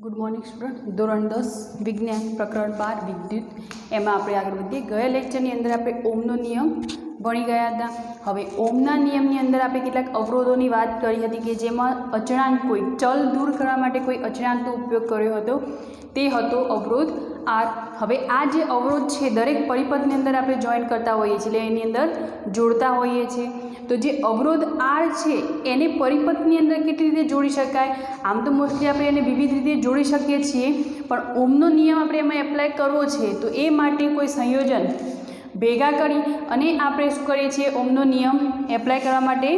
Good morning student. धोरण 10 विज्ञान प्रकरण 12 विद्युत एम आप आगे बढ़ीए। गया लेक्चर अंदर आप ओमनो नियम भणी गया था। हवे ओमना नियमनी अंदर आप केटलाक अवरोधों की बात करी हती कि जेमां अचळांक कोई चल दूर करवा माटे कोई अचळांकनो उपयोग कर्यो हतो, ते हतो अवरोध आर। हवे आ जे अवरोध छे दरेक परिपथनी अंदर आप जॉइन करता होईए छीए, એટલે એની અંદર જોડતા હોઈએ છીએ। तो जे अवरोध आर है एने परिपथनी अंदर केटली रीते जोड़ी शकाय? आम तो मोस्टली आप विविध रीते जोड़ी शकीए छीए, पण ओमनो नियम आपणे एमां एप्लाय करवो छे तो ए माटे कोई संयोजन भेगा करी अने आपणे शुं करीए छीए, ओमनो नियम एप्लाय करवा माटे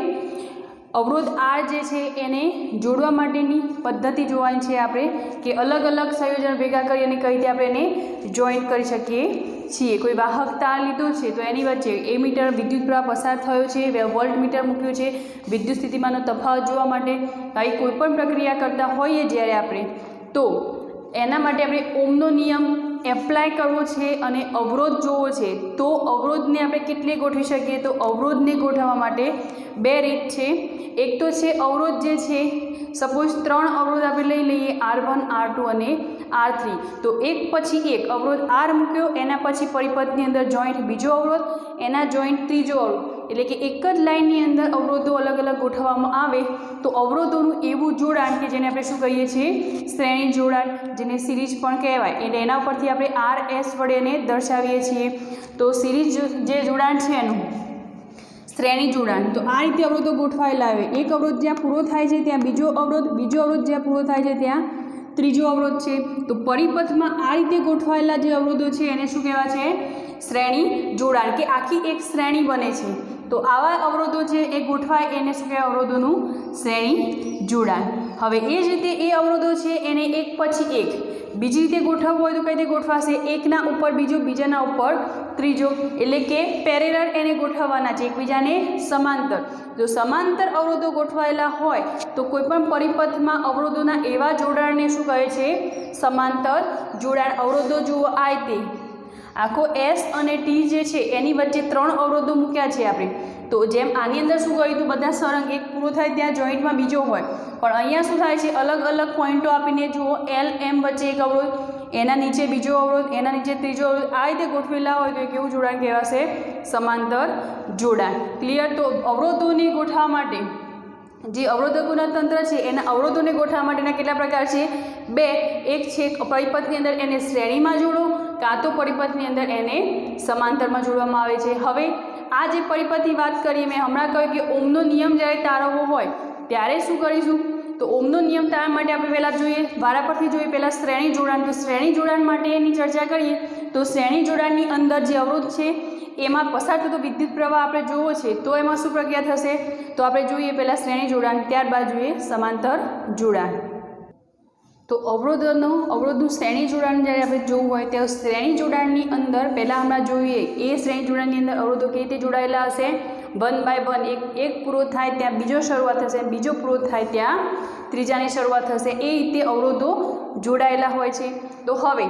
अवरोध आर जे छे एने जोड़वा माटेनी पद्धति जोवानी छे आपणे कि अलग अलग संयोजन भेगा करी अने कई रीते आपणे एने जॉइन करी शकीए छीए। कोई वाहक तार लीधो छे तो एनी वच्चे एमीटर विद्युत प्रवाह पसार थयो छे, वोल्ट मीटर मूक्युं छे विद्युत स्थितिमाननो तफावत जोवा माटे। आई कोईपण प्रक्रिया करता होईए ज्यारे आपणे तो एना माटे आपणे ओमनो नियम एप्लाय करवो छे अने अवरोध जोवो छे तो अवरोधने आपणे केटले गोठवी शकीए? तो अवरोधने गोठववा माटे बे रीत छे। एक तो छे अवरोध जे छे सपोज 3 अवरोध आपणे लई लईए R1 R2 अने R3, तो एक पछी एक अवरोध R मूक्यो एना पछी परिपथनी अंदर जॉइंट बीजो अवरोध एना जॉइंट त्रीजो अवरोध, एटले कि एक ज लाइननी अंदर अवरोधों अलग अलग गोठववामां आवे तो अवरोधोनुं एवुं जोडाण कि जेने आपणे शुं कहीए छीए, श्रेणी जोडाण, जेने सीरीज पण कहेवाय। એટલે એના ઉપરથી આપણે RS વડે એને દર્શાવીએ છીએ। તો सीरीज જે જોડાણ છે એનું श्रेणी जोड़ाण, तो आ रीते अवरोधों गोठवायेला आवे। एक अवरोध ज्यां पूरो थाय छे त्यां बीजो अवरोध ज्यां पूरो थाय छे त्यां त्रीजो अवरोध छे। तो परिपथ में आ रीते गोठवायेला जे अवरोधों छे एने शुं कहेवाय छे? श्रेणी जोड़ाण, कि आखी एक श्रेणी बने छे। तो आवा अवरोधों छे ए गोठवाय एने शुं कहेवाय? अवरोधोनुं श्रेणी जोड़ाण। हवे ए ज रीते ए अवरोधों छे एने एक पछी एक बीजी रीते गोठववो होय तो कई रीते गोठवाशे? एकना उपर बीजो, बीजाना उपर त्रीजो, एटले के पेरेलल एने गोठववाना छे, एकबीजाने समांतर। जो समांतर अवरोधों गोठवायेला होय तो कोईपण परिपथमां अवरोधोना एवा जोडाणने शुं कहे छे? समांतर जोडाण। अवरोधों जुओ आ रीते आखो एस अने टी जे छे एनी वच्चे 3 अवरोधों मूक्या छे आपणे। तो जेम आनी अंदर शुं कर्युं तो बधा सरंग एक पूरो थाय त्यां जॉइंटमां बीजो होय, पण अहींया शुं थाय छे? अलग अलग पॉइंटो आपीने जुओ एल एम वच्चे एक अवरोध, एना नीचे बीजो अवरोध, एना नीचे त्रीजो अवरोध, आ रीते गोठवेला होय तो केवुं जोडाण कहेवाशे? समांतर जोडाण। क्लियर? तो अवरोधोने गोठवा माटे जे अवरोधकोना तंत्र छे एना अवरोधोने गोठवा माटेना केटला प्रकार छे? 2। एक छे परिपथनी अंदर एने श्रेणीमां जोड़ो कां तो परिपथनी अंदर एने समांतरमां जोड़वामां आवे छे। हवे आ जे परिपथनी वात करी मैं हमणां कह्युं कि ओमनो नियम ज्यारे तारवવો होय त्यारे शुं करीशुं? तो ओमनो नियम तारवा माटे आपणे पहेला जोईए वारा परथी जोईए पहेला श्रेणी जोड़ाण। तो श्रेणी जोड़ाण माटेनी चर्चा करीए तो श्रेणी जोड़ाणनी अंदर जे अवरोध छे एमां पसार थतो विद्युत प्रवाह आपणे जोवो छे तो एमां शुं प्रक्रिया थशे? तो आपणे जोईए पहेला श्रेणी जोड़ाण, त्यारबाद जोईए समांतर जोड़ाण। तो अवरोधનું श्रेणी जोड़ाण ज्यारे आपणे जोवुं होय तो श्रेणी जोड़ाणनी अंदर पहेला हमणां जोईए ए श्रेणी जोड़ाणनी अंदर अवरोधो केवी रीते जोड़ायेला हशे? 1 बाय 1, एक पूरो थाय त्यां बीजो शरूआत थशे, बीजो पूरो थाय त्यां त्रीजानी शरूआत थशे, ए रीते अवरोधो जोड़ायेला होय छे। तो हवे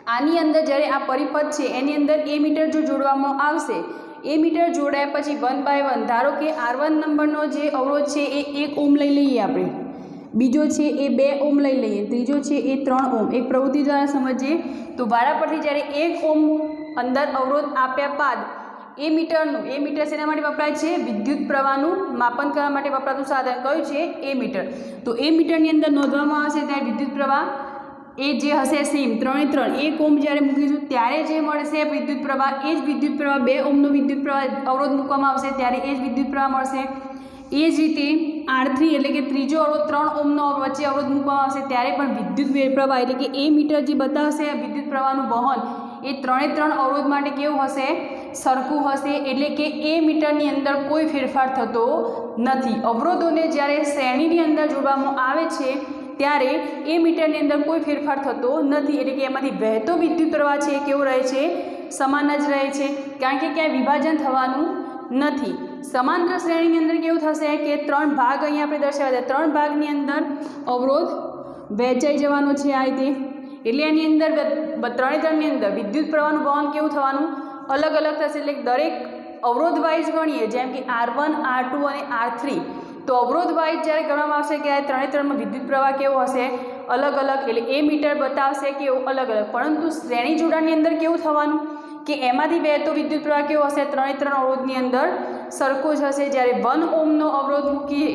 आनी अंदर ज्यारे आ परिपथ छे एनी अंदर ए मीटर जो जोड़वामां आवशे, ए मीटर जोड़ाया पछी 1 बाय 1 धारो के R1 नंबरनो जे अवरोध छे ए 1 ओम लई लईए आपणे, बीजो छे ए 2 ओम लई लईए, त्रीजो छे ए 3 ओम। एक प्रवृत्ति द्वारा समझीए तो वारा परथी ज्यारे 1 ओम अंदर अवरोध आप्या बाद ए मीटर सेना माटे वपराय छे? विद्युत प्रवाहनुं मापन करवा माटे वपरातुं साधन कयुं छे? ए मीटर। तो ए मीटरनी अंदर नोंधवामां आवशे त्यारे विद्युत प्रवाह ए जे हशे सेम 3 1 ओम ज्यारे मूकीशुं त्यारे जे मळशे विद्युत प्रवाह ए ज विद्युत प्रवाह 2 ओमनो विद्युत प्रवाह अवरोध मूकवामां आवशे त्यारे ए ज विद्युत प्रवाह मळशे। ए ज रीते R3 एटले के त्रीजो अवरोध 3 ओमनो वच्चे अवरोध मूकवामां आवशे त्यारे पण विद्युत प्रवाह एटले के ए मीटर जे बतावशे विद्युत प्रवाहनुं वहन ए 3 अवरोध माटे केवुं हशे? सरखुं हशे। एटले के ए मीटरनी अंदर कोई फेरफार थतो नथी। अवरोधोने ज्यारे श्रेणीनी अंदर जोड़वामां आवे छे त्यारे ए मीटरनी अंदर कोई फेरफार थतो नथी, एटले के एमांथी वहेतो विद्युत प्रवाह छे केवो रहे छे? समान ज रहे छे, कारण के क्यांय विभाजन थवानुं नथी। समांतर श्रेणीनी अंदर केवुं थशे के 3 भाग अहींया आपणे दर्शाव्या छे, 3 भागनी अंदर अवरोध वहेंचाई जवानो छे आ रीते, एटले एनी अंदर 3 अंदर विद्युत प्रवाहनुं वहन केवुं थवानुं? अलग अलग थशे। एटले दरेक अवरोध वाइज गणीए जेम कि R1 R2 અને R3 तो अवरोध वाइज ज्यारे गणवामां आवशे कि 3 में विद्युत प्रवाह केवो हशे? અલગ અલગ, એટલે એ મીટર બતાવશે કેવું અલગ અલગ, પરંતુ શ્રેણી જોડાણની અંદર કેવું થવાનું કે એમાંથી વહેતો વિદ્યુત પ્રવાહ કેવો હશે, 3 અવરોધની અંદર સરખો જ હશે. જ્યારે 1 ઓહ્મનો અવરોધ મૂકીએ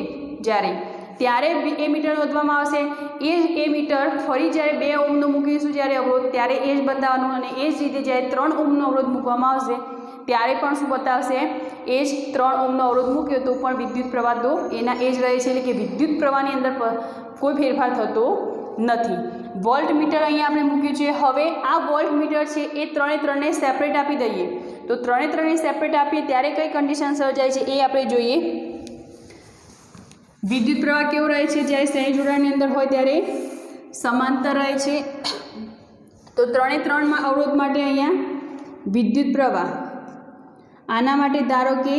ત્યારે એ મીટર નોંધવામાં આવશે. એ મીટર ફરી જ્યારે 2 ઓહ્મનો મૂકીશું જ્યારે અવરોધ, ત્યારે એ જ બતાવવાનું. અને એ જ રીતે જ્યારે 3 ઓહ્મનો અવરોધ મૂકવામાં આવશે ત્યારે પણ શું બતાવશે, એ જ 3 ઓહ્મનો અવરોધ મૂક્યો તો પણ વિદ્યુત પ્રવાહ તો એના એ જ રહે છે. એટલે કે વિદ્યુત પ્રવાહની અંદર કોઈ ફેરફાર થતો નથી. વોલ્ટ મીટર અહીંયા આપણે મૂક્યું છે. હવે આ વોલ્ટ મીટર છે એ 3ને સેપરેટ આપી દઈએ. તો 3ને સેપરેટ આપીએ ત્યારે કઈ કન્ડિશન સર્જાય છે એ આપણે જોઈએ. વિદ્યુત પ્રવાહ કેવો રહે છે, જ્યારે શ્રેણી જોડાણની અંદર હોય ત્યારે સમાંતર રહે છે. તો 3 અવરોધ માટે અહીંયા વિદ્યુત પ્રવાહ આના માટે ધારો કે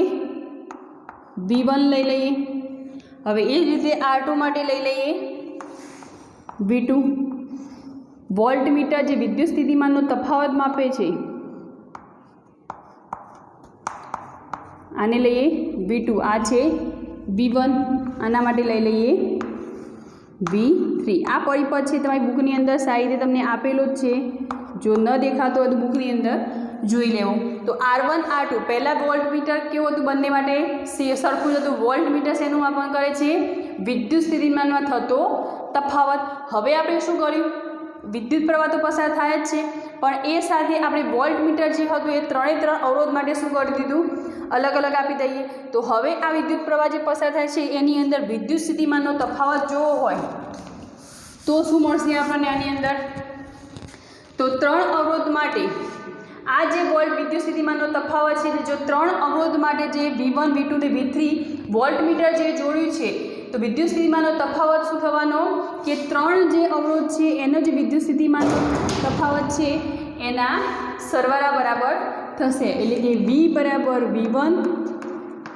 V1 લઈ લઈએ. હવે એ જ રીતે R2 માટે લઈ લઈએ V2. વોલ્ટ મીટર જે વિદ્યુત સ્થિતિમાનનો તફાવત માપે છે આને લઈએ V2. આ છે V1, આના માટે લઈ લઈએ V3. આ પરિપથ છે તમારી બુકની અંદર સારી રીતે તમને આપેલો જ છે, જો ન દેખાતો હોય તો બુકની અંદર જોઈ લેવું. તો R1 R2 પહેલાં વોલ્ટ મીટર કેવું હતું, બંને માટે સરખું જ હતું. વોલ્ટ મીટર શેનું માપન કરે છે, વિદ્યુત સ્થિતિમાનમાં થતો તફાવત. હવે આપણે શું કર્યું, વિદ્યુત પ્રવાહ તો પસાર થાય જ છે, પણ એ સાથે આપણે વોલ્ટ મીટર જે હતું એ 3 અવરોધ માટે શું કરી દીધું, અલગ અલગ આપી દઈએ. તો હવે આ વિદ્યુત પ્રવાહ જે પસાર થાય છે એની અંદર વિદ્યુત સ્થિતિમાનનો તફાવત જોવો હોય તો શું મળશે આપણને આની અંદર. તો 3 અવરોધ માટે આ જે વોલ્ટ વિદ્યુત સ્થિતિમાનનો તફાવત છે, જો 3 અવરોધ માટે જે V1 V2 ને V3 વોલ્ટ મીટર જે જોડ્યું છે તો વિદ્યુત સ્થિતિમાનનો તફાવત શું થવાનો કે 3 જે અવરોધ છે એનો જે વિદ્યુત સ્થિતિમાનનો તફાવત છે એના સરવાળા બરાબર થશે. એટલે કે V બરાબર V1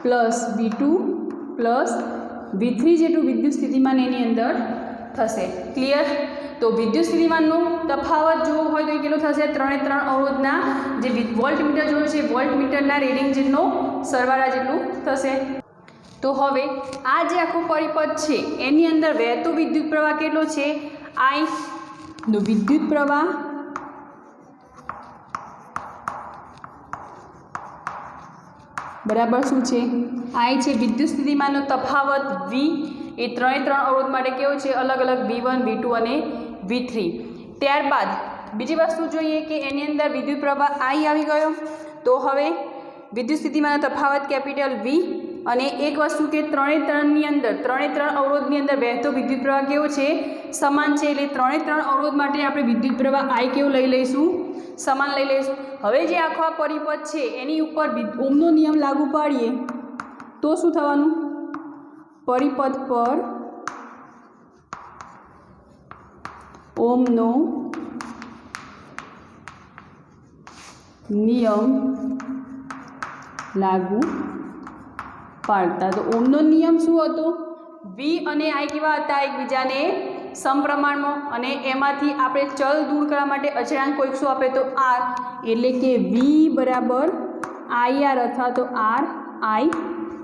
plus V2 plus V3 જેટલું વિદ્યુત સ્થિતિમાન એની અંદર થશે. ક્લિયર? તો વિદ્યુત સ્થિતિમાનનો તફાવત જોવો હોય તો એ કેટલો થશે, 3 અવરોધના જે વોલ્ટ મીટર જોયું છે વોલ્ટ મીટરના રીડિંગ જેટલો સરવાળા જેટલું થશે. તો હવે આ જે આખું પરિપથ છે એની અંદર વહેતો વિદ્યુત પ્રવાહ કેટલો છે, I. નો વિદ્યુત પ્રવાહ બરાબર શું છે, I છે. વિદ્યુત સ્થિતિમાનનો તફાવત V એ 3 અવરોધ માટે કેવો છે, અલગ અલગ V1 V2 અને V3. ત્યારબાદ બીજી વસ્તુ જોઈએ કે એની અંદર વિદ્યુત પ્રવાહ I આવી ગયો. તો હવે વિદ્યુત સ્થિતિમાનનો તફાવત કેપિટલ V, અને એક વસ્તુ કે 3ની અંદર 3 અવરોધની અંદર વહેતો વિદ્યુત પ્રવાહ કેવો છે, સમાન છે. એટલે 3 અવરોધ માટે આપણે વિદ્યુત પ્રવાહ I કેવું લઈ લઈશું, સમાન લઈ લઈશું. હવે જે આખો આ પરિપથ છે એની ઉપર ઓહ્મનો નિયમ લાગુ પાડીએ તો શું થવાનું, પરિપથ પર ઓહ્મનો નિયમ લાગુ પાડતા. તો ઓહ્મનો નિયમ શું હતો, V અને I કેવા હતા, એકબીજાને સમપ્રમાણમાં, અને એમાંથી આપણે ચલ દૂર કરવા માટે અચળાંક કોઈક શું આપે તો R, એટલે કે V બરાબર IR અથવા તો RI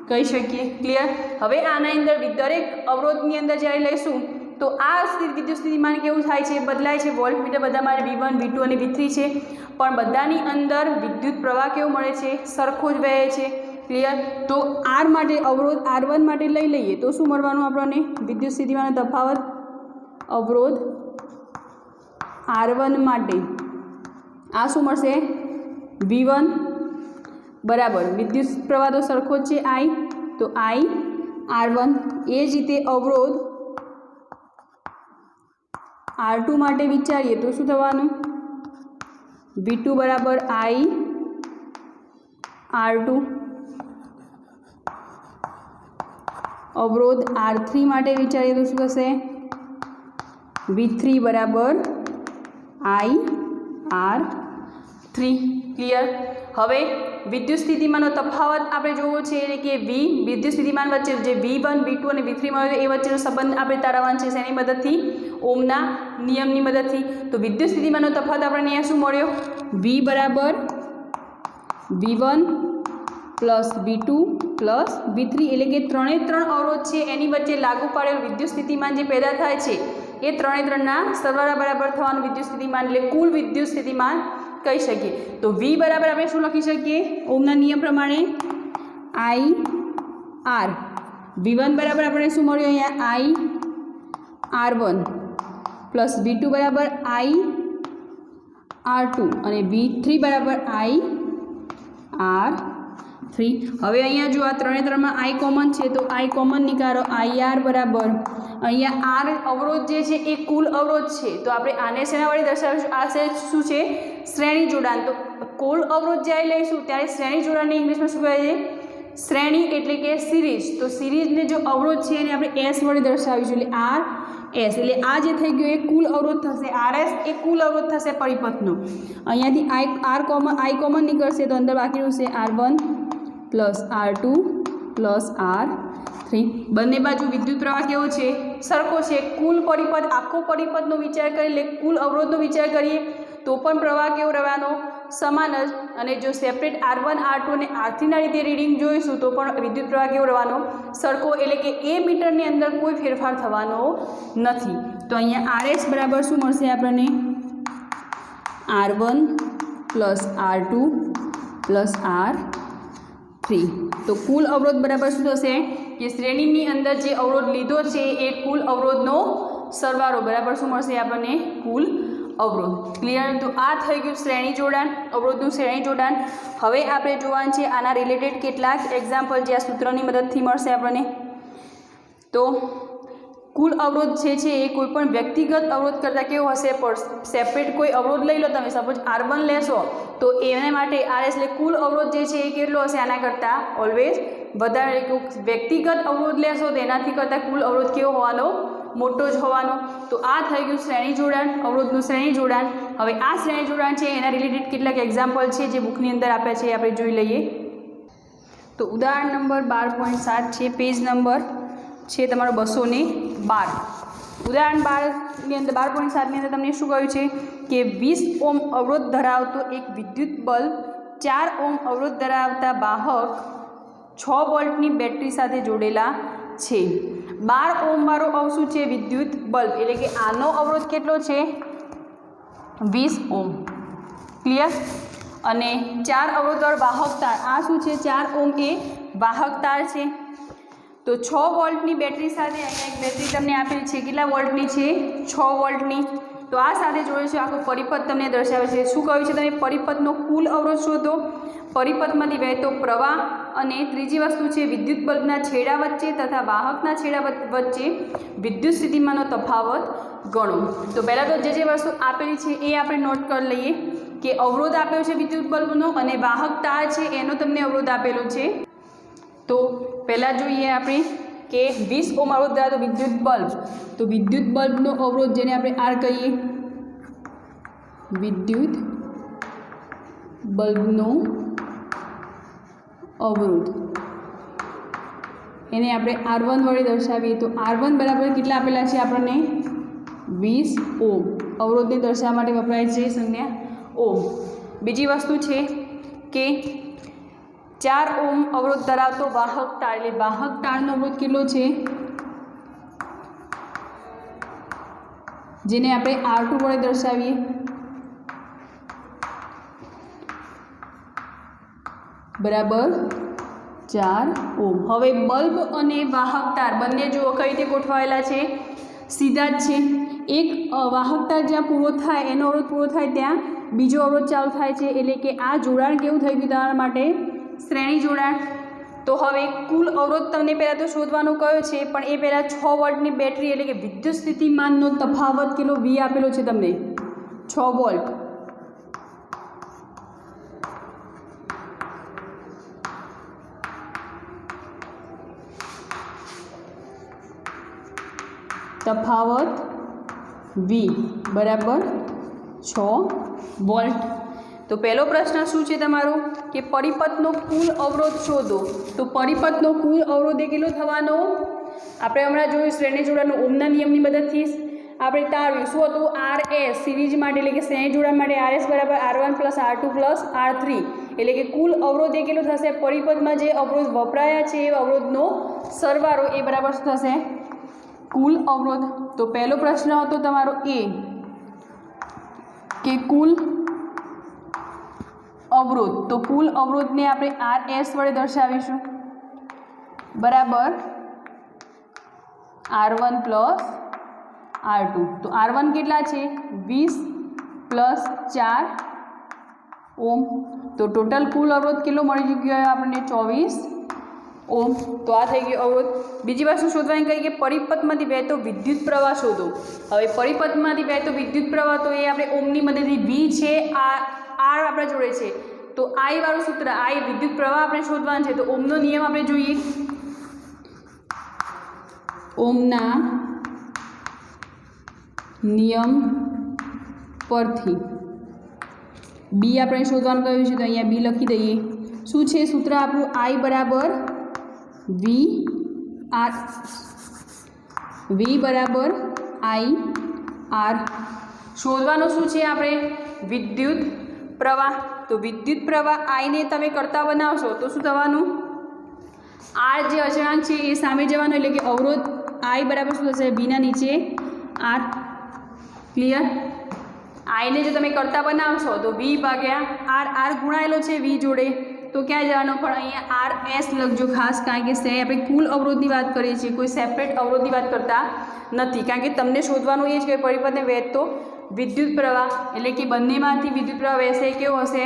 કહી શકીએ. ક્લિયર? હવે આના અંદર દરેક અવરોધની અંદર જ્યારે લઈશું તો આ વિદ્યુત સ્થિતિમાન કેવું થાય છે, બદલાય છે. વોલ્ટ મીટર બધા માટે V1 V2 અને V3 છે, પણ બધાની અંદર વિદ્યુત પ્રવાહ કેવો મળે છે, સરખો જ વહે છે. ક્લિયર? તો R માટે અવરોધ R1 માટે લઈ લઈએ તો શું મળવાનું આપણને, વિદ્યુત સ્થિતિમાનનો તફાવત અવરોધ R1 માટે આ શું મળશે, V1 બરાબર વિદ્યુત પ્રવાહ તો સરખો જ છે I, તો I R1. એ જ રીતે અવરોધ R2 માટે વિચારીએ તો શું થવાનું, V2 બરાબર I R2. અવરોધ R3 માટે વિચારીએ તો શું થશે, V3 બરાબર I R3. ક્લિયર? હવે વિદ્યુત સ્થિતિમાનનો તફાવત આપણે જોવો છે, એટલે કે V વિદ્યુત સ્થિતિમાન વચ્ચે જે V1 V2 અને V3 મળ્યો એ વચ્ચેનો સંબંધ આપણે તારવવાનો છે. શેની મદદથી, ઓહ્મના નિયમની મદદથી. તો વિદ્યુત સ્થિતિમાનનો તફાવત આપણને અહીંયા શું મળ્યો, V બરાબર V1 plus V2 plus V3, એટલે કે 3 અવરોધ છે એની વચ્ચે લાગુ પાડેલું વિદ્યુત સ્થિતિમાન જે પેદા થાય છે એ ત્રણે ત્રણના સરવાળા બરાબર થવાનું વિદ્યુત સ્થિતિમાન એટલે કુલ વિદ્યુત સ્થિતિમાન કહી શકીએ. તો V બરાબર આપણે શું લખી શકીએ? ઓમના નિયમ પ્રમાણે IR. V1 બરાબર આપણે શું મળ્યું અહીંયા IR1 પ્લસ V2 બરાબર IR2 અને V3 બરાબર IR3. હવે અહીંયા જો આ ત્રણે ત્રણમાં I કોમન છે તો I કોમન નીકાળો. IR બરાબર અહીંયા R અવરોધ જે છે એ કુલ અવરોધ છે તો આપણે આને શેના વડે દર્શાવીશું? આ છે શું છે? શ્રેણી જોડાણ. તો કુલ અવરોધ જ્યારે લઈશું ત્યારે શ્રેણી જોડાણને ઇંગ્લિશમાં શું કહે છે? શ્રેણી એટલે કે સિરીઝ. તો સિરીઝને જો અવરોધ છે એને આપણે S વડે દર્શાવીશું એટલે RS. એટલે આ જે થઈ ગયું એ કુલ અવરોધ થશે. RS એ કુલ અવરોધ થશે પરિપથનો. અહીંયાથી I કોમન નીકળશે તો અંદર બાકી રહેશે R1 plus R2 plus R3. બંને બાજુ વિદ્યુત પ્રવાહ કેવો છે? સરખો છે. કુલ પરિપથ આખો પરિપથનો વિચાર કરીએ એટલે કુલ અવરોધનો વિચાર કરીએ તો પણ પ્રવાહ કેવો રહેવાનો? સમાન જ. અને જો સેપરેટ R1 R2 અને R3ના રીતે રીડિંગ જોઈશું તો પણ વિદ્યુત પ્રવાહ કેવો રહેવાનો? સરખો. એટલે કે એ મીટરની અંદર કોઈ ફેરફાર થવાનો નથી. તો અહીંયા RS બરાબર શું મળશે આપણને? R1 plus R2 plus R3. તો કુલ અવરોધ બરાબર શું થશે? કે શ્રેણીની અંદર જે અવરોધ લીધો છે એ કુલ અવરોધનો સરવાળો બરાબર શું મળશે આપણને? કુલ અવરોધ. ક્લિયર? તો આ થઈ ગયું શ્રેણી જોડાણ, અવરોધનું શ્રેણી જોડાણ. હવે આપણે જોવાનું છે આના રિલેટેડ કેટલાક એક્ઝામ્પલ જે આ સૂત્રની મદદથી મળશે આપણને. તો કુલ અવરોધ જે છે એ કોઈપણ વ્યક્તિગત અવરોધ કરતાં કેવો હશે? સેપરેટ કોઈ અવરોધ લઈ લો તમે, સપોઝ R1 લેશો તો એના માટે RS એટલે કુલ અવરોધ જે છે એ કેટલો હશે? આના કરતાં ઓલવેઝ વધારે. વ્યક્તિગત અવરોધ લેશો તો એનાથી કરતાં કુલ અવરોધ કેવો હોવાનો? મોટો જ હોવાનો. તો આ થઈ ગયું શ્રેણી જોડાણ, અવરોધનું શ્રેણી જોડાણ. હવે આ શ્રેણી જોડાણ છે એના રિલેટેડ કેટલાક એક્ઝામ્પલ છે જે બુકની અંદર આપ્યા છે એ આપણે જોઈ લઈએ. તો ઉદાહરણ નંબર 12.7 છે, પેજ નંબર છે તમારો 212. ઉદાહરણ 12ની અંદર 12.7ની અંદર તમને શું કહ્યું છે કે 20 ઓમ અવરોધ ધરાવતો એક વિદ્યુત બલ્બ 4 ઓમ અવરોધ ધરાવતા વાહક 6 વોલ્ટની બેટરી સાથે જોડેલા છે. 12 ઓમ વાળો શું છે? વિદ્યુત બલ્બ. એટલે કે આનો અવરોધ કેટલો છે? 20 ઓમ. ક્લિયર? અને 4 અવરોધવાળો વાહક તાર આ શું છે? 4 ઓમ એ વાહક તાર છે. તો 6 વોલ્ટની બેટરી સાથે અહીંયા એક બેટરી તમને આપેલી છે. કેટલા વોલ્ટની છે? 6 વોલ્ટની. તો આ સાથે જોડે છે આખો પરિપથ તમને દર્શાવે છે. શું કહ્યું છે? તમે પરિપથનો કુલ અવરોધ શોધો, પરિપથમાંથી વહેતો પ્રવાહ, અને ત્રીજી વસ્તુ છે વિદ્યુત બલ્બના છેડા વચ્ચે તથા વાહકના છેડા વચ્ચે વિદ્યુત સ્થિતિમાનનો તફાવત ગણો. તો પહેલાં તો જે વસ્તુ આપેલી છે એ આપણે નોટ કરી લઈએ કે અવરોધ આપ્યો છે વિદ્યુત બલ્બનો અને વાહક તાર છે એનો તમને અવરોધ આપેલો છે. તો પહેલાં જોઈએ આપણે કે 20 ઓમ અવરોધ ધરાવતો વિદ્યુત બલ્બ. તો વિદ્યુત બલ્બનો અવરોધ જેને આપણે R કહીએ, વિદ્યુત બલ્બનો અવરોધ એને આપણે R1 વડે દર્શાવીએ. તો R1 બરાબર કેટલા આપેલા છે આપણને? 20 ઓમ. અવરોધને દર્શાવવા માટે વપરાય છે સંજ્ઞા ઓમ. બીજી વસ્તુ છે કે 4 ઓમ અવરોધ ધરાવતો વાહક તાર. એટલે વાહક તારનો અવરોધ કેટલો છે? જેને આપણે R2 વડે દર્શાવીએ. બરાબર 4 ઓમ. હવે બલ્બ અને વાહક તાર બંને જો કઈ રીતે ગોઠવાયેલા છે? સીધા જ છે. એક વાહક તાર જ્યાં પૂરો થાય એનો અવરોધ પૂરો થાય ત્યાં બીજો અવરોધ ચાલુ થાય છે. એટલે કે આ જોડાણ કેવું થઈ ગયું તમારા માટે? શ્રેણી જોડાણ. તો હવે કુલ અવરોધ તમને પહેલાં તો શોધવાનો કયો છે, પણ એ પહેલાં 6 વોલ્ટની બેટરી એટલે કે વિદ્યુત સ્થિતિમાનનો તફાવત કેટલો V આપેલો છે તમને? 6 વોલ્ટ. તફાવત V બરાબર 6 વોલ્ટ. તો પહેલો પ્રશ્ન શું છે તમારો કે પરિપથનો કુલ અવરોધ શોધો. તો પરિપથનો કુલ અવરોધ એ કેટલો થવાનો? આપણે હમણાં જોયું શ્રેણી જોડાણનો ઓમના નિયમની મદદથી આપણે તારવ્યું. શું હતું? RS સિરીઝ માટે એટલે કે શ્રેણી જોડાણ માટે RS બરાબર R1 plus R2 plus R3. એટલે કે કુલ અવરોધ એ કેટલો થશે? પરિપથમાં જે અવરોધ વપરાયા છે એ અવરોધનો સરવાળો એ બરાબર શું થશે? કુલ અવરોધ, તો પહેલો પ્રશ્ન હતો તમારો એ કે કુલ અવરોધ, તો કુલ અવરોધને આપણે RS વડે દર્શાવીશું, બરાબર R1 પ્લસ R2. તો R1 કેટલા છે 20 પ્લસ 4 ઓમ, તો ટોટલ કુલ અવરોધ કેટલો મળી ગયો આપણને 24 ઓમ. તો આ થઈ ગયો અવરોધ. બીજી વસ્તુ શોધવાની કહી કે પરિપથમાંથી વહેતો વિદ્યુત પ્રવાહ શોધો. હવે પરિપથમાંથી વહેતો વિદ્યુત પ્રવાહ તો એ આપણે ઓમની મદદથી V છે, R આપણા જોડે છે, તો I વાળું સૂત્ર, I વિદ્યુત પ્રવાહ આપણે શોધવાનું છે. તો ઓમનો નિયમ આપણે જોઈએ, ઓમના નિયમ પરથી બી આપણે શોધવાનું કહ્યું છે, તો અહીંયા બી લખી દઈએ. શું છે સૂત્ર આપણું? I બરાબર V બરાબર I R. શોધવાનું શું છે આપણે? વિદ્યુત પ્રવાહ. તો વિદ્યુત પ્રવાહ I ને તમે કરતા બનાવશો તો શું થવાનું? R જે અચળાંક છે એ સામે જવાનું, એટલે કે અવરોધ I બરાબર શું થશે? V ના નીચે R. ક્લિયર? I ને જો તમે કરતા બનાવશો તો V ભાગ્યા R ગુણાયેલો છે V જોડે, તો ક્યાં જવાનો? પણ અહીંયા RS લખજો ખાસ, કારણ કે આપણે કુલ અવરોધની વાત કરીએ છીએ, કોઈ સેપરેટ અવરોધની વાત કરતા નથી. કારણ કે તમને શોધવાનું એ જ કે પરિપથને વહેતો વિદ્યુત પ્રવાહ, એટલે કે બંનેમાંથી વિદ્યુત પ્રવાહ વહેશે કેવો હશે?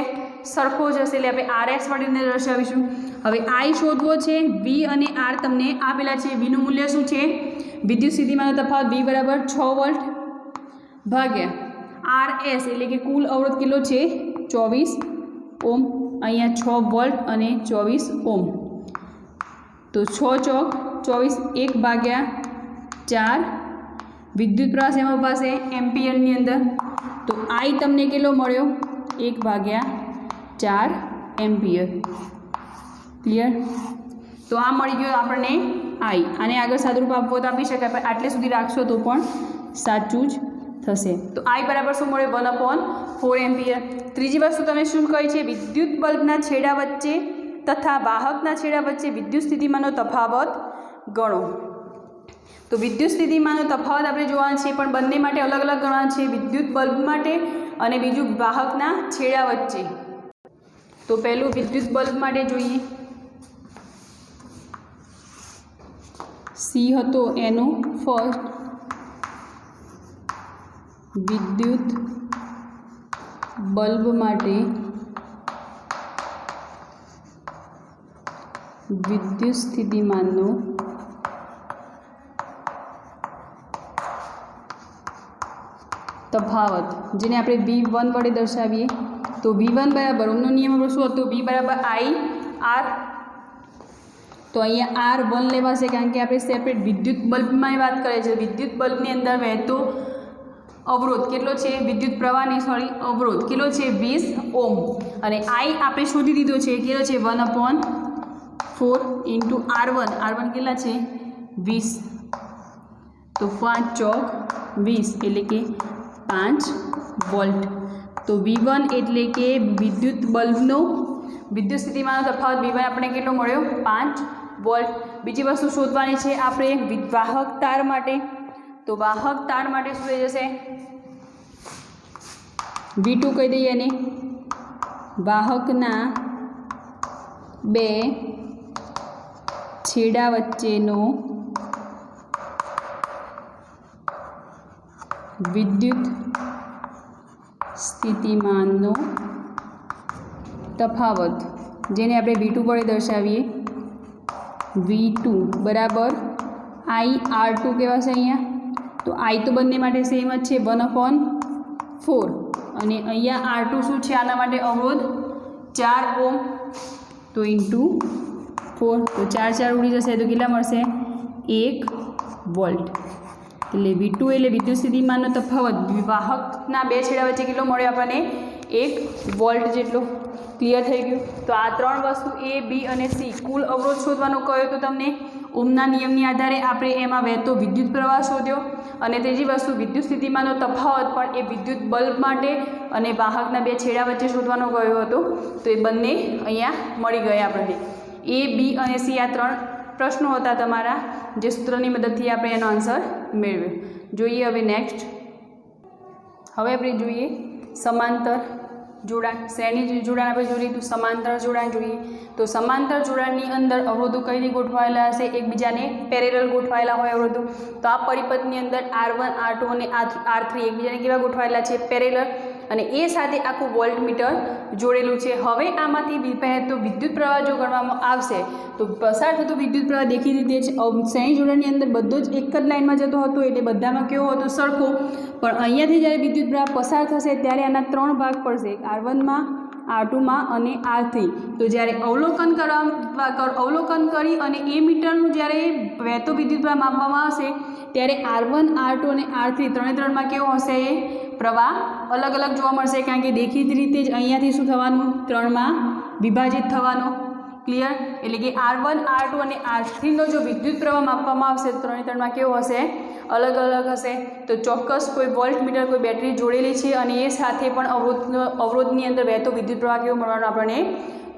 સરખો જ હશે, એટલે આપણે RS વડે દર્શાવીશું. હવે I શોધવો છે, V અને R તમને આપેલા છે. Vનું મૂલ્ય શું છે? વિદ્યુત સ્થિતિમાનનો તફાવત V બરાબર 6 વોલ્ટ ભાગ્યા RS, એટલે કે કુલ અવરોધ કેટલો છે? 24 ઓમ. અહીંયા 6 વોલ્ટ અને 24 ઓમ, તો 6 ચોક 24, 1 ભાગ્યા 4. વિદ્યુત પ્રવાહ શેમાં પાસે? એમ્પિયરની અંદર. તો I તમને કેટલો મળ્યો? 1 ભાગ્યા 4 એમ્પિયર. ક્લિયર? તો આ મળી ગયો આપણને I. આને આગળ સાદુરૂપ આપવો તો આપી શકાય, પણ આટલે સુધી રાખશો તો પણ સાચું જ થશે. તો I બરાબર શું મળે? 1/4 એમ્પિયર. ત્રીજી વસ્તુ તમે શું કહી છે? વિદ્યુત બલ્બના છેડા વચ્ચે તથા વાહકના છેડા વચ્ચે વિદ્યુત સ્થિતિમાનનો તફાવત ગણો. તો વિદ્યુત સ્થિતિમાનનો તફાવત આપણે જોવાનો છે, પણ બંને માટે અલગ અલગ ગણવાનો છે, વિદ્યુત બલ્બ માટે અને બીજું વાહકના છેડા વચ્ચે. તો પહેલું વિદ્યુત બલ્બ માટે જોઈએ. C હતો એનો ફર્સ્ટ, વિદ્યુત બલ્બ માટે વિદ્યુત સ્થિતિમાનનો તફાવત, જેને આપણે V1 વડે દર્શાવીએ. તો V1 બરાબર ઓમનો નિયમ આપણો શું હતો? V બરાબર I R. તો અહીંયા R1 લેવાશે, કારણ કે આપણે સેપરેટ વિદ્યુત બલ્બમાં વાત કરીએ છીએ. વિદ્યુત બલ્બની અંદર વહેતો અવરોધ કેટલો છે? વિદ્યુત પ્રવાહની અવરોધ કેટલો છે? 20 ઓમ. અને I આપણે શોધી દીધો છે, કેટલો છે? 1/4 ઇન્ટુ R1. R1 કેટલા છે? 20. તો 5 ચોક 20, એટલે કે 5 વોલ્ટ. તો V1 એટલે કે વિદ્યુત બલ્બનો વિદ્યુત સ્થિતિમાનનો તફાવત V1 આપણે કેટલો મળ્યો? 5 વોલ્ટ. બીજી વસ્તુ શોધવાની છે આપણે વાહક તાર માટે. તો વાહક તાર માટે શું થઈ જશે? V2 કહી દઈએ એને. વાહકના બે છેડા વચ્ચેનો વિદ્યુત સ્થિતિમાનનો તફાવત, જેને આપણે V2 વડે દર્શાવીએ. V2 બરાબર I R2 કહેવાશે અહીંયા. તો I તો બંને માટે સેમ જ છે, 1/4. અને અહીંયા R2 શું છે? આના માટે અવરોધ 4 ઓમ. તો ઇન્ટુ 4, તો 4 ઉડી જશે, તો કેટલા મળશે? 1 વોલ્ટ. એટલે V2 એટલે વિદ્યુત સ્થિતિમાનનો તફાવત વાહકના બે છેડા વચ્ચે કેટલો મળ્યો આપણને? 1 વોલ્ટ જેટલો. ક્લિયર થઈ ગયું? તો આ ત્રણ વસ્તુ A, B અને C કુલ અવરોધ શોધવાનો કહ્યો તો તમને ઓમના નિયમની આધારે આપણે એમાં વહેતો વિદ્યુત પ્રવાહ શોધ્યો. અને ત્રીજી વસ્તુ વિદ્યુત સ્થિતિમાનનો તફાવત પણ એ વિદ્યુત બલ્બ માટે અને વાહકના બે છેડા વચ્ચે શોધવાનો કહ્યો હતો. તો એ બંને અહીંયા મળી ગયા આપણને. A, B અને C આ ત્રણ પ્રશ્નો હતા તમારા, જે સૂત્રની મદદથી આપણે એનો આન્સર મેળવ્યો. જોઈએ હવે નેક્સ્ટ. હવે આપણે જોઈએ સમાંતર જોડાણ. શ્રેણી જોડાણ આપણે જોઈએ તો સમાંતર જોડાણ જોઈએ. તો સમાંતર જોડાણની અંદર અવરોધો કઈ રીતે ગોઠવાયેલા હશે? એકબીજાને પેરેલલ ગોઠવાયેલા હોય અવરોધો. તો આ પરિપથની અંદર R1 R2 અને R3 એકબીજાને કેવા ગોઠવાયેલા છે? પેરેલલ. અને એ સાથે આખું વોલ્ટમીટર જોડેલું છે. હવે આમાંથી પહેલાં તો વિદ્યુત પ્રવાહ જો ગણવામાં આવશે તો પસાર થતો વિદ્યુત પ્રવાહ દેખીતી રીતે જ શ્રેણી જોડાણની અંદર બધો જ એક જ લાઇનમાં જતો હતો, એટલે બધામાં કેવો હતો? સરખો. પણ અહીંયાથી જ્યારે વિદ્યુત પ્રવાહ પસાર થશે ત્યારે આના 3 ભાગ પડશે, R1માં, R2માં અને R3. તો જ્યારે અવલોકન કરી અને એ મીટરનું જ્યારે વહેતો વિદ્યુત પ્રવાહ માપવામાં આવશે ત્યારે R1 R2 અને R3 ત્રણેમાં કેવો હશે? પ્રવાહ અલગ અલગ જોવા મળશે, કારણ કે દેખીતી રીતે જ અહીંયાથી શું થવાનું? 3માં વિભાજિત થવાનો. ક્લિયર? એટલે કે R1 R2 અને R3નો જો વિદ્યુત પ્રવાહ માપવામાં આવશે તો ત્રણમાં કેવો હશે? અલગ અલગ હશે. તો ચોક્કસ કોઈ વોલ્ટમીટર, કોઈ બેટરી જોડેલી છે અને એ સાથે પણ અવરોધની અંદર વહેતો વિદ્યુત પ્રવાહ કેવો મળવાનો? આપણને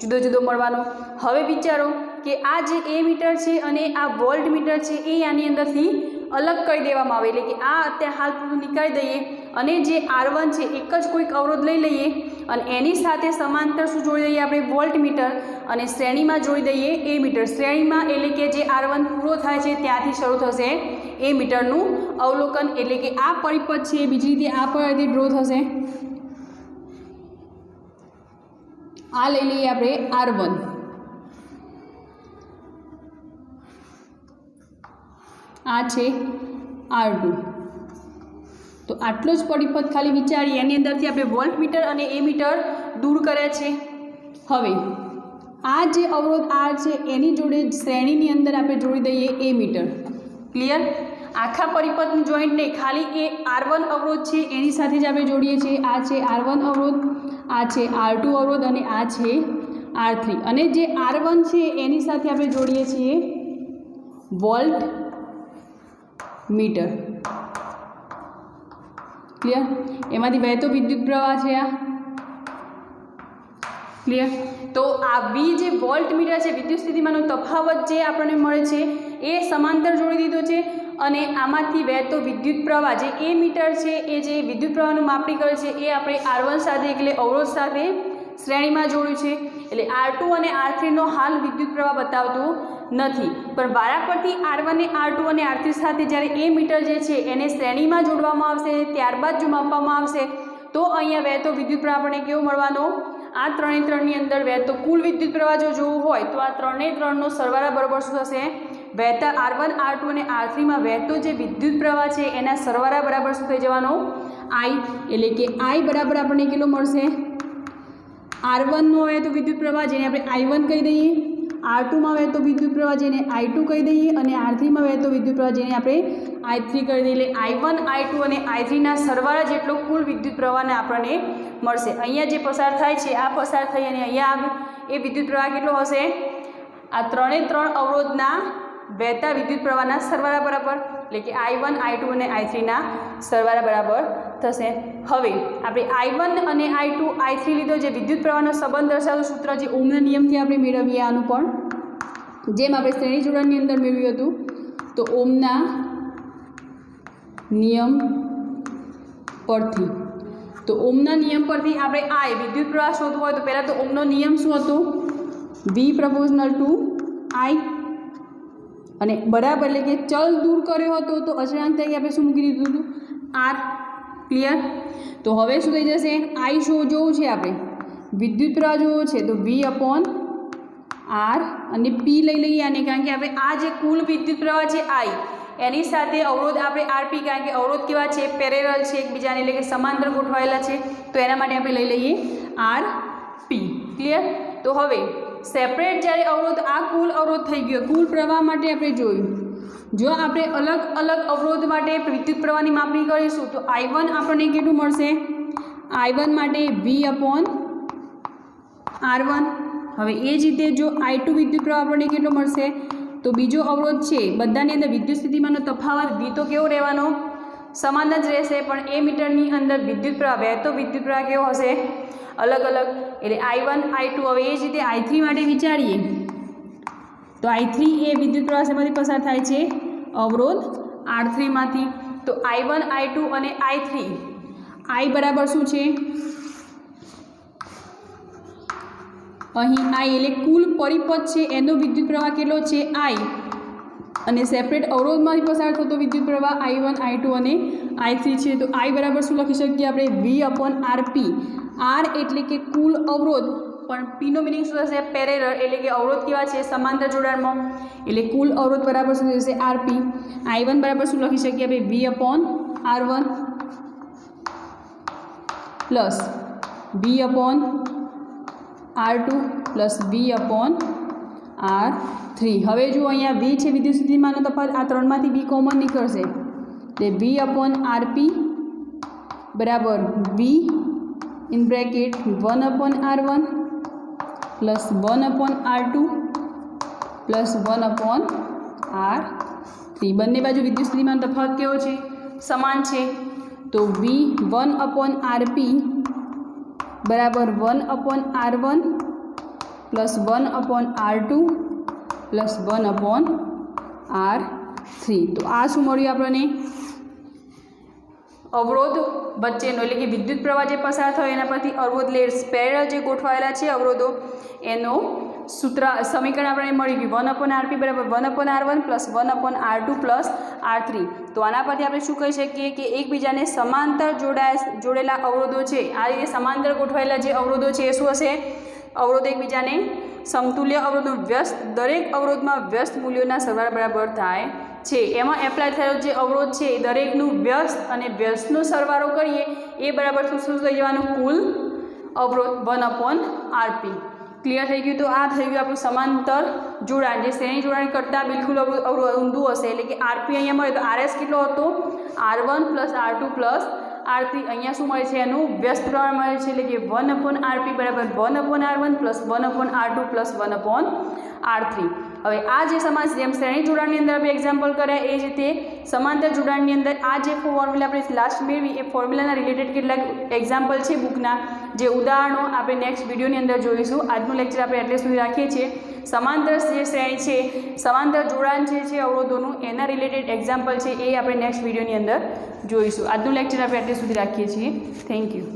જુદો જુદો મળવાનો. હવે વિચારો કે આ જે એ મીટર છે અને આ વોલ્ટમીટર છે એ આની અંદરથી અલગ કરી દેવામાં આવે, એટલે કે આ અત્યારે હાલ પૂરું નીકાળી દઈએ અને જે R1 છે એક જ કોઈક અવરોધ લઈ લઈએ અને એની સાથે સમાંતર શું જોડી દઈએ? આપણે વોલ્ટમીટર. અને શ્રેણીમાં જોડી દઈએ એ મીટર. શ્રેણીમાં એટલે કે જે R1 પૂરો થાય છે ત્યાંથી શરૂ થશે એ મીટરનું અવલોકન. એટલે કે આ પરિપથ છે બીજી રીતે આ પર ડ્રો થશે. આ લઈ લઈએ આપણે R1, આ છે R2. તો આટલો જ પરિપથ ખાલી વિચારીએ, એની અંદરથી આપણે વોલ્ટમીટર અને એ મીટર દૂર કર્યા છે. હવે આ જે અવરોધ R છે એની જોડે શ્રેણીની અંદર આપણે જોડી દઈએ એ મીટર. ક્લિયર? આખા પરિપથની જોઈન્ટ નહીં, ખાલી એ R1 અવરોધ છે એની સાથે જ આપણે જોડીએ છીએ. આ છે R1 અવરોધ, આ છે R2 અવરોધ અને આ છે R3. અને જે R1 છે એની સાથે આપણે જોડીએ છીએ વોલ્ટ મીટર. ક્લિયર? એમાંથી વહેતો વિદ્યુત પ્રવાહ છે આ. ક્લિયર? તો આ વી જે વોલ્ટ મીટર છે, વિદ્યુત સ્થિતિમાનનો તફાવત જે આપણને મળે છે એ સમાંતર જોડી દીધો છે. અને આમાંથી વહેતો વિદ્યુત પ્રવાહ જે એ મીટર છે એ જે વિદ્યુત પ્રવાહનું માપણી કરે છે એ આપણે R1 સાથે એટલે અવરોધ સાથે શ્રેણીમાં જોડ્યું છે. એટલે R2 અને R3નો હાલ વિદ્યુત પ્રવાહ બતાવતું નથી, પણ વારા પરથી R1 R2 અને R3 સાથે જ્યારે એ મીટર જે છે એને શ્રેણીમાં જોડવામાં આવશે, ત્યારબાદ જો માપવામાં આવશે તો અહીંયા વહેતો વિદ્યુત પ્રવાહ આપણને કેવો મળવાનો? આ ત્રણની અંદર વહેતો કુલ વિદ્યુત પ્રવાહ જો જોવું હોય તો આ ત્રણનો સરવાળા બરાબર શું થશે? વહેતા R1 R2 અને R3માં વહેતો જે વિદ્યુત પ્રવાહ છે એના સરવાળા બરાબર શું થઈ જવાનો? I. એટલે કે I બરાબર આપણને કેટલો મળશે? R1નો વહેતો વિદ્યુત પ્રવાહ જેને આપણે I1 કહી દઈએ, R2માં વહેતો વિદ્યુત પ્રવાહ જેને I2 કહી દઈએ અને R3માં વહેતો વિદ્યુત પ્રવાહ જેને આપણે I3 કરી દઈએ. એટલે I1 I2 અને I3ના સરવાળા જેટલો કુલ વિદ્યુત પ્રવાહને આપણને મળશે. અહીંયા જે પસાર થાય છે આ પસાર થઈ અને અહીંયા આવ્યું એ વિદ્યુત પ્રવાહ કેટલો હશે? આ ત્રણ અવરોધના વહેતા વિદ્યુત પ્રવાહના સરવાળા બરાબર, એટલે કે I1 I2 અને I3ના સરવાળા બરાબર થશે. હવે આપણે I1 અને I2 I3 લીધો, જે વિદ્યુત પ્રવાહનો સંબંધ દર્શાવતું સૂત્ર જે ઓહમના નિયમથી આપણે મેળવીએ, આનું પણ જેમ આપણે શ્રેણી જોડાણની અંદર મેળવ્યું હતું. તો ઓહમના નિયમ પરથી, તો ઓહમના નિયમ પરથી આપણે I વિદ્યુત પ્રવાહ શોધવો હોય તો પહેલાં તો ઓહમનો નિયમ શું હતો? V proportional to I. અને બરાબર એટલે કે ચલ દૂર કર્યો હતો તો અચળાંક તરીકે આપણે શું મૂકી દીધું હતું? R. ક્લિયર? તો હવે શું થઈ જશે? I જોવું છે આપણે, વિદ્યુત પ્રવાહ જોવો છે તો V/R અને P લઈ લઈએ આને, કારણ કે આપણે આ જે કુલ વિદ્યુત પ્રવાહ છે I એની સાથે અવરોધ આપણે RP, કારણ કે અવરોધ કેવા છે? પેરેલલ છે એકબીજાને, એટલે કે સમાંતર ગોઠવાયેલા છે. તો એના માટે આપણે લઈ લઈએ RP. ક્લિયર? તો હવે સેપરેટ જ્યારે અવરોધ આ કુલ અવરોધ થઈ ગયો, કુલ પ્રવાહ માટે આપણે જોયું. જો આપણે અલગ અલગ અવરોધ માટે વિદ્યુત પ્રવાહની માપણી કરીશું તો I1 આપણને કેટલું મળશે? I1 માટે V/R1. હવે એ જ રીતે જો I2 વિદ્યુત પ્રવાહ આપણને કેટલો મળશે? તો બીજો અવરોધ છે બધાની અંદર વિદ્યુત સ્થિતિમાનનો તફાવત V તો કેવો રહેવાનો? સમાન જ રહેશે, પણ એ મીટરની અંદર વિદ્યુત પ્રવાહ વહેતો વિદ્યુત પ્રવાહ કેવો હશે? અલગ અલગ. એટલે I1 I2. હવે એ જ રીતે I3 માટે વિચારીએ तो I3 એ વિદ્યુત પ્રવાહ શેમાંથી પસાર થાય છે? અવરોધ R3 માંથી। તો I1 I2 અને I3 I બરાબર શું છે? અહીં I એટલે કુલ પરિપથ છે એનો વિદ્યુત પ્રવાહ કેટલો છે? I અને સેપરેટ અવરોધમાંથી પસાર થતો વિદ્યુત પ્રવાહ I1 I2 અને I3 છે। તો I બરાબર શું લખી શકીએ આપણે? V/RP। R એટલે કે કુલ અવરોધ, પણ P નો મિનિંગ શું થશે? પેરેલલ, એટલે કે અવરોધ કેવા છે? સમાંતર જોડાણમાં, એટલે કુલ અવરોધ બરાબર શું થશે? RP। I1 બરાબર શું લખી શકીએ આપણે? V/R1 plus V/R2 plus V/R3। હવે જો અહીંયા V છે વિદ્યુત સ્થિતિમાનનો તફાવત, આ ત્રણમાંથી V કોમન નીકળશે એટલે V/RP બરાબર V in bracket 1/R1 plus 1/R2 plus 1/R3। બંને બાજુ વિદ્યુત સ્થિતિમાન તફાવત કેવો છે? સમાન છે। તો V1/RP બરાબર 1/R1 plus 1/R2 plus 1/R3। તો આ શું મળ્યું આપણને? અવરોધ વચ્ચેનો, એટલે કે વિદ્યુત પ્રવાહ જે પસાર થયો એના પરથી અવરોધ લેયર્સ પેરેલલ જે ગોઠવાયેલા છે અવરોધો, એનો સમીકરણ આપણને મળી ગયું। 1/RP બરાબર 1/R1 plus 1/R2 plus R3। તો આના પરથી આપણે શું કહી શકીએ કે એકબીજાને સમાંતર જોડેલા અવરોધો છે, આ રીતે સમાંતર ગોઠવાયેલા જે અવરોધો છે એ શું હશે? અવરોધ એકબીજાને સમતુલ્ય અવરોધનું વ્યસ્ત, દરેક અવરોધમાં વ્યસ્ત મૂલ્યોના સરવાળા બરાબર થાય છે। એમાં એપ્લાય થયેલો જે અવરોધ છે એ દરેકનું વ્યસ્ત અને વ્યસ્તનો સરવાળો કરીએ એ બરાબર શું થઈ જવાનું? કુલ અવરોધ 1/RP। ક્લિયર થઈ ગયું? તો આ થઈ ગયું આપણું સમાંતર જોડાણ, જે શ્રેણી જોડાણ કરતાં બિલકુલ ઊંધું હશે, એટલે કે RP અહીંયા મળે તો RS કેટલો હતો? R1 plus R2 plus R3। અહીંયા શું મળે છે? એનું વ્યસ્ત પ્રમાણ મળે છે, એટલે કે 1/RP બરાબર 1/R1 plus 1/R2 plus 1/R3। હવે આ જે સમાન જેમ શ્રેણી જોડાણની અંદર આપણે એક્ઝામ્પલ કર્યા એ જ રીતે સમાંતર જોડાણની અંદર આ જે ફોર્મ્યુલા આપણે લાસ્ટ મેળવી એ ફોર્મ્યુલાના રિલેટેડ કેટલાક એક્ઝામ્પલ છે બુકના, જે ઉદાહરણો આપણે નેક્સ્ટ વિડીયોની અંદર જોઈશું। આજનું લેક્ચર આપણે એટલે સુધી રાખીએ છીએ। સમાંતર જે શ્રેણી છે, સમાંતર જોડાણ જે છે અવરોધોનું, એના રિલેટેડ એક્ઝામ્પલ છે એ આપણે નેક્સ્ટ વિડીયોની અંદર જોઈશું। આજનું લેક્ચર આપણે એટલે સુધી રાખીએ છીએ। Thank you.